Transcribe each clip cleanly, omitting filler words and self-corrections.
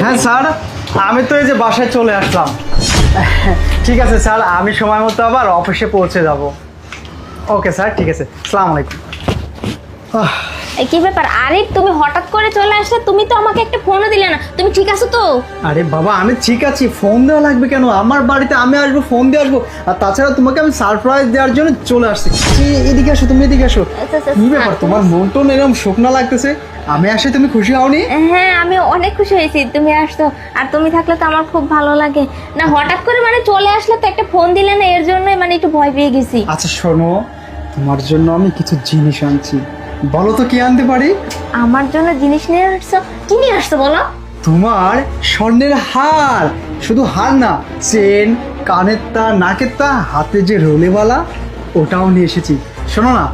হ্যাঁ স্যার, আমি তো এই যে বাসায় চলে আসলাম। ঠিক আছে স্যার, আমি সময় মতো আবার অফিসে পৌঁছে যাব। ওকে স্যার, ঠিক আছে, আসসালামু আলাইকুম। কি ব্যাপার আরিফ, তুমি হঠাৎ করে চলে আসলে? তুমি তো আমাকে একটা ফোনও দিলে না। তুমি ঠিক আছো তো? আরে বাবা, আমি ঠিক আছি। ফোন দেওয়া লাগবে কেন? আমার বাড়িতে আমি আসবো, ফোন দিয়ে আসবো। আর তাছাড়া তোমাকে আমি সারপ্রাইজ দেওয়ার জন্য চলে আসছি। এদিকে আসো, তুমি এদিকে আসো। কি ব্যাপার, তোমার মন তো এরকম শুকনা লাগতেছে? আমি আসে তুমি খুশি হওনি? হ্যাঁ, আমি অনেক খুশি হয়েছি তুমি আসছো। আর তুমি থাকলে তো আমার খুব ভালো লাগে। না, হঠাৎ করে মানে চলে আসলে তো, একটা ফোন দিলে না, এর জন্যই মানে একটু ভয় পেয়ে গেছি। আচ্ছা শোনো, তোমার জন্য আমি কিছু জিনিস আনছি। বলো তো কি আনতে পারি? আমার জন্য জিনিস নিয়ে আসছো? কি নিয়ে আসছো বলো? তোমার স্বর্ণের হার। শুধু হার না, চেন, কানের তার, নাকের তার, হাতে যে রোলেওয়ালা, ওটাও নিয়ে এসেছি। শোনো না,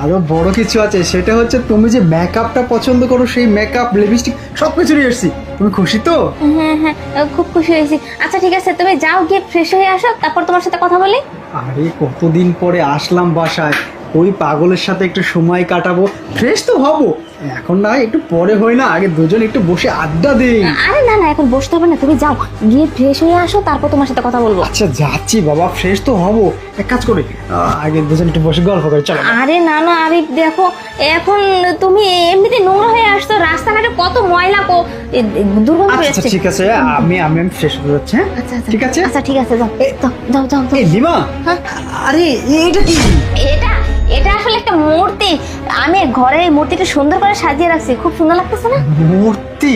আরো বড় কিছু আছে। সেটা হচ্ছে তুমি যে মেকআপটা পছন্দ করো, সেই মেকআপ, লিপস্টিক সব কিছু নিয়ে এসেছি। তুমি খুশি তো? হ্যাঁ হ্যাঁ, খুব খুশি হয়েছি। আচ্ছা ঠিক আছে, তুমি যাও, গিয়ে ফ্রেশ হয়ে আসো, তারপর তোমার সাথে কথা বলি। আরে কতদিন পরে আসলাম বাসায়, ওই পাগলের সাথে একটু সময় কাটাবো, ফ্রেশ তো হবো। এখন না, একটু পরে হয় না, আগে দুজন একটু বসে আড্ডা দিই। আরে না না, এখন বসতে হবে না, তুমি যাও, গিয়ে ফ্রেশ হয়ে আসো, তারপর তোমার সাথে কথা বলবো। আচ্ছা যাচ্ছি বাবা, ফ্রেশ তো হবো। এক কাজ করি, আগে দুজন একটু বসে গল্প করে, চলো। আরে না না আরিফ, দেখো এখন তুমি এমনিতে নোংরা হয়ে আসছো, রাস্তাঘাটে কত ময়লা, দুর্গন্ধ আচ্ছা বেরোচ্ছে। ঠিক আছে, আমি ফ্রেশ হয়ে যাচ্ছি। হ্যাঁ? আচ্ছা আচ্ছা ঠিক আছে। আচ্ছা ঠিক আছে, যাও যাও যাও যাও। এই লিমা, হ্যাঁ? আরে এটা কি? এটা এটা আসলে একটা মূর্তি। আমি ঘরে এই মূর্তিটা সুন্দর করে সাজিয়ে রাখছি, খুব সুন্দর লাগতেছে না? মূর্তি?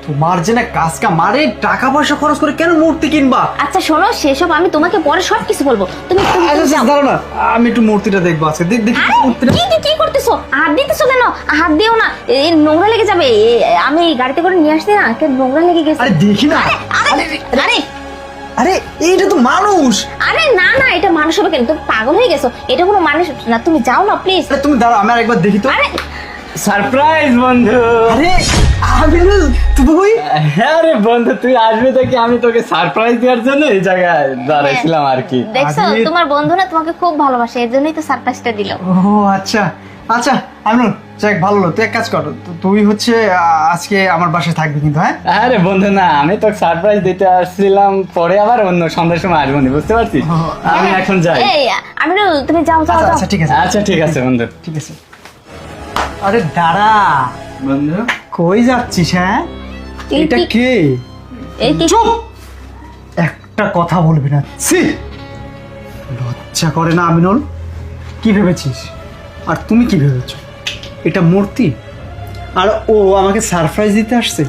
তোমার যে না কাজকা মারে, টাকা পয়সা খরচ করে কেন মূর্তি কিনবা? আচ্ছা শোনো, সেসব আমি তোমাকে পরে সব কিছু বলবো। তুমি তুমি আচ্ছা, যাও। দাঁড়াও না, আমি একটু মূর্তিটা দেখবো আজকে। দেখি আরে, মূর্তিটা। কি করতেছো? হাত দিতেছো কেন? হাত দিও না, এই নোংরা লেগে যাবে। আমি গাড়িতে করে নিয়ে আসছি না, নোংরা লেগে গেছে। আরে দেখি না। আরে আরে আরে এইটা তো মানুষ। আরে না না, এটা মানুষ হবে কেন? তুমি পাগল হয়ে গেছো, এটা কোনো মানুষ না। তুমি যাও না প্লিজ। আরে তুমি দাঁড়াও, আমি আরেকবার দেখি তো। আরে সারপ্রাইজ বন্ধু। আরে আবিনুল, তুই? হ্যাঁ রে বন্ধু, তুই আসবি তো কি, আমি তোকে সারপ্রাইজ দেওয়ার জন্য এই জায়গায় দাঁড়াইছিলাম আর কি। দেখছো, আরে- তোমার বন্ধু না তোমাকে খুব ভালোবাসে, এর জন্যই তো সারপ্রাইজটা দিল। ও আচ্ছা আচ্ছা, আবিনুল যাক, ভালো হলো। তুই এক কাজ কর, তুই হচ্ছে আজকে আমার বাসায় থাকবি কিন্তু, হ্যাঁ? আরে বন্ধু না, আমি তোকে সারপ্রাইজ দিতে আসছিলাম, পরে আবার অন্য সন্ধ্যার সময় আসবো নি, বুঝতে পারছিস? আমি এখন যাই। এই আমিরুল, তুমি যাও যাও আচ্ছা যাও। আচ্ছা, ঠিক আছে। আচ্ছা ঠিক আছে বন্ধু। ঠিক আছে। আরে দাঁড়া, বন্ধু কই যাচ্ছিস? হ্যাঁ, এই এটা কি- কে? এই কি? চুপ! একটা কথা বলবি না। ছি, লজ্জা করে না আমিনুল? কি ভেবেছিস? আর তুমি কি ভেবেছো? এটা মূর্তি, আর ও আমাকে সারপ্রাইজ দিতে আসছে।